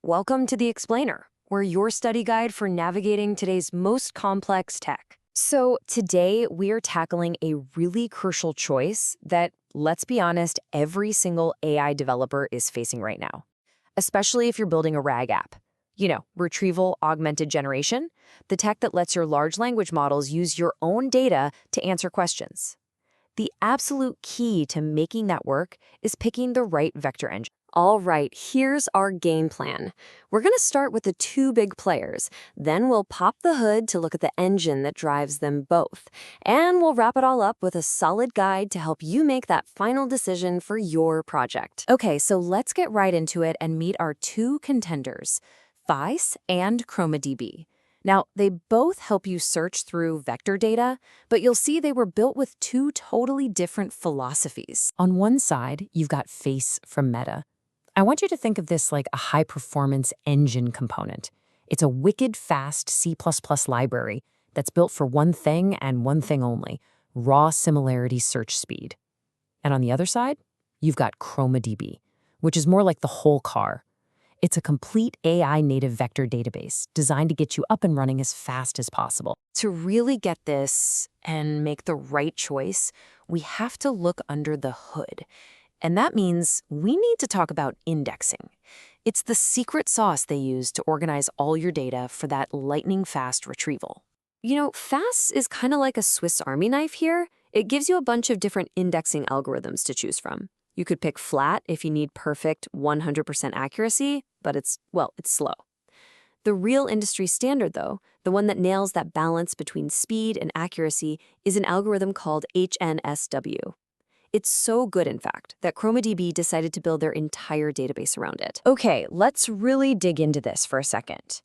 Welcome to The Explainer. We're your study guide for navigating today's most complex tech. So today we are tackling a really crucial choice that, let's be honest, every single AI developer is facing right now, especially if you're building a RAG app. You know, retrieval augmented generation, the tech that lets your large language models use your own data to answer questions. The absolute key to making that work is picking the right vector engine. All right, here's our game plan. We're going to start with the two big players, then we'll pop the hood to look at the engine that drives them both, and we'll wrap it all up with a solid guide to help you make that final decision for your project. Okay, so let's get right into it and meet our two contenders, FAISS and ChromaDB. Now, they both help you search through vector data, but you'll see they were built with two totally different philosophies. On one side, you've got FAISS from Meta. I want you to think of this like a high-performance engine component. It's a wicked fast C++ library that's built for one thing and one thing only, raw similarity search speed. And on the other side, you've got ChromaDB, which is more like the whole car. It's a complete AI-native vector database designed to get you up and running as fast as possible. To really get this and make the right choice, we have to look under the hood. And that means we need to talk about indexing. It's the secret sauce they use to organize all your data for that lightning-fast retrieval. You know, FAISS is kind of like a Swiss Army knife here. It gives you a bunch of different indexing algorithms to choose from. You could pick flat if you need perfect 100% accuracy, but it's slow. The real industry standard, though, the one that nails that balance between speed and accuracy, is an algorithm called HNSW. It's so good, in fact, that ChromaDB decided to build their entire database around it. Okay, let's really dig into this for a second.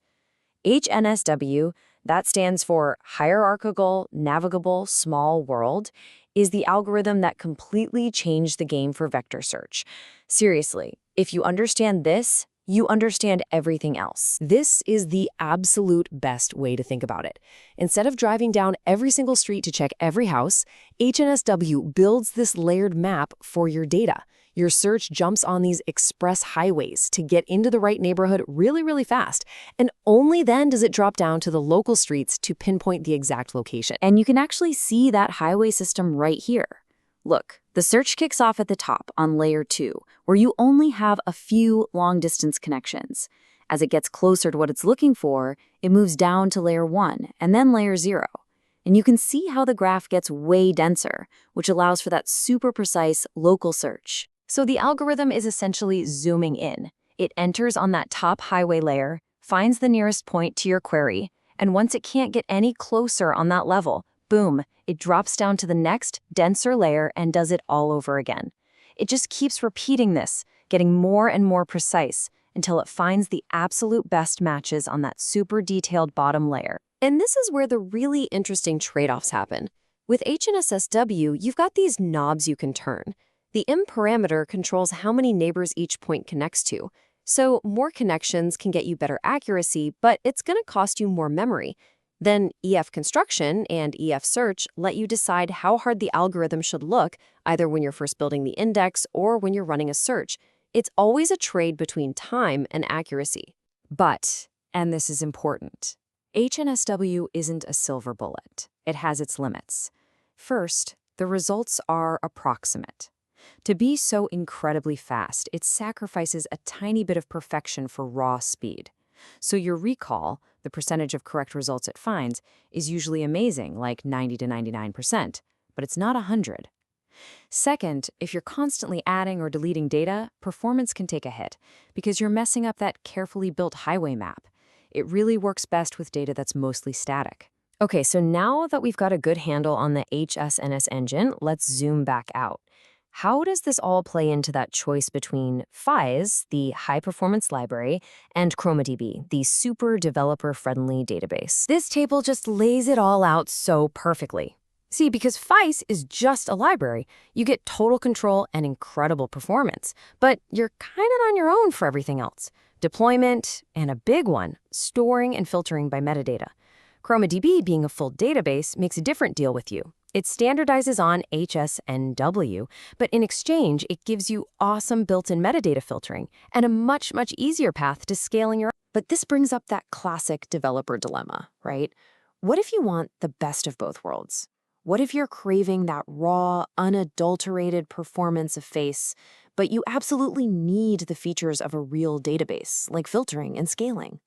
HNSW, that stands for Hierarchical Navigable Small World, is the algorithm that completely changed the game for vector search. Seriously, if you understand this, you understand everything else. This is the absolute best way to think about it. Instead of driving down every single street to check every house, HNSW builds this layered map for your data. Your search jumps on these express highways to get into the right neighborhood really, really fast. And only then does it drop down to the local streets to pinpoint the exact location. And you can actually see that highway system right here. Look, the search kicks off at the top on layer 2, where you only have a few long-distance connections. As it gets closer to what it's looking for, it moves down to layer 1 and then layer 0. And you can see how the graph gets way denser, which allows for that super precise local search. So the algorithm is essentially zooming in. It enters on that top highway layer, finds the nearest point to your query, and once it can't get any closer on that level, boom, it drops down to the next, denser layer and does it all over again. It just keeps repeating this, getting more and more precise until it finds the absolute best matches on that super detailed bottom layer. And this is where the really interesting trade-offs happen. With HNSW, you've got these knobs you can turn. The M parameter controls how many neighbors each point connects to. So more connections can get you better accuracy, but it's going to cost you more memory. Then EF construction and EF search let you decide how hard the algorithm should look, either when you're first building the index or when you're running a search. It's always a trade between time and accuracy. But, and this is important, HNSW isn't a silver bullet. It has its limits. First, the results are approximate. To be so incredibly fast, it sacrifices a tiny bit of perfection for raw speed. So your recall, the percentage of correct results it finds, is usually amazing, like 90 to 99%, but it's not 100. Second, if you're constantly adding or deleting data, performance can take a hit because you're messing up that carefully built highway map. It really works best with data that's mostly static. Okay, so now that we've got a good handle on the HSNS engine, let's zoom back out. How does this all play into that choice between FAISS, the high-performance library, and ChromaDB, the super developer-friendly database? This table just lays it all out so perfectly. See, because FAISS is just a library, you get total control and incredible performance, but you're kind of on your own for everything else. Deployment, and a big one, storing and filtering by metadata. ChromaDB, being a full database, makes a different deal with you. It standardizes on HNSW, but in exchange, it gives you awesome built-in metadata filtering and a much, much easier path to scaling your. But this brings up that classic developer dilemma, right? What if you want the best of both worlds? What if you're craving that raw, unadulterated performance of FAISS, but you absolutely need the features of a real database, like filtering and scaling?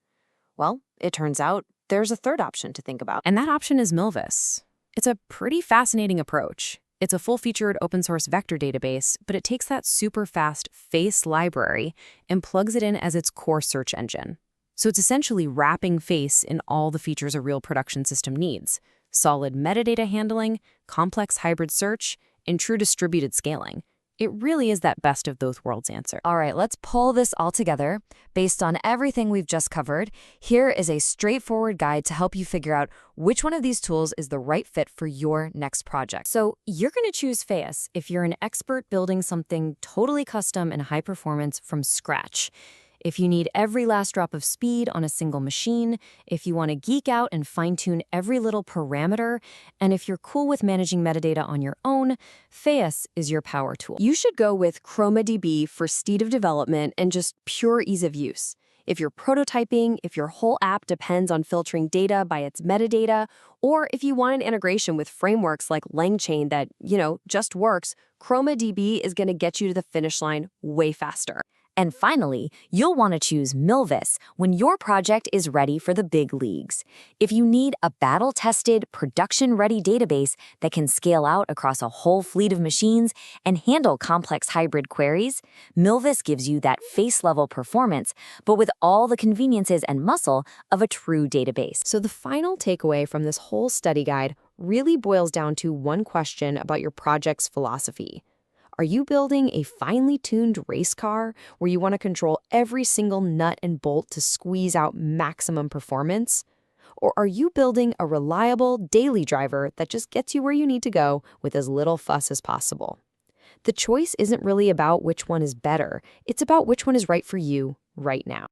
Well, it turns out there's a third option to think about. And that option is Milvus. It's a pretty fascinating approach. It's a full-featured open-source vector database, but it takes that super fast FAISS library and plugs it in as its core search engine. So it's essentially wrapping FAISS in all the features a real production system needs: solid metadata handling, complex hybrid search, and true distributed scaling. It really is that best of both worlds answer. All right, let's pull this all together. Based on everything we've just covered, here is a straightforward guide to help you figure out which one of these tools is the right fit for your next project. So you're going to choose FAISS if you're an expert building something totally custom and high performance from scratch. If you need every last drop of speed on a single machine, if you want to geek out and fine-tune every little parameter, and if you're cool with managing metadata on your own, FAISS is your power tool. You should go with ChromaDB for speed of development and just pure ease of use. If you're prototyping, if your whole app depends on filtering data by its metadata, or if you want an integration with frameworks like LangChain that, just works, ChromaDB is going to get you to the finish line way faster. And finally, you'll want to choose Milvus when your project is ready for the big leagues. If you need a battle-tested, production-ready database that can scale out across a whole fleet of machines and handle complex hybrid queries, Milvus gives you that FAISS-level performance, but with all the conveniences and muscle of a true database. So the final takeaway from this whole study guide really boils down to one question about your project's philosophy. Are you building a finely tuned race car where you want to control every single nut and bolt to squeeze out maximum performance? Or are you building a reliable daily driver that just gets you where you need to go with as little fuss as possible? The choice isn't really about which one is better. It's about which one is right for you right now.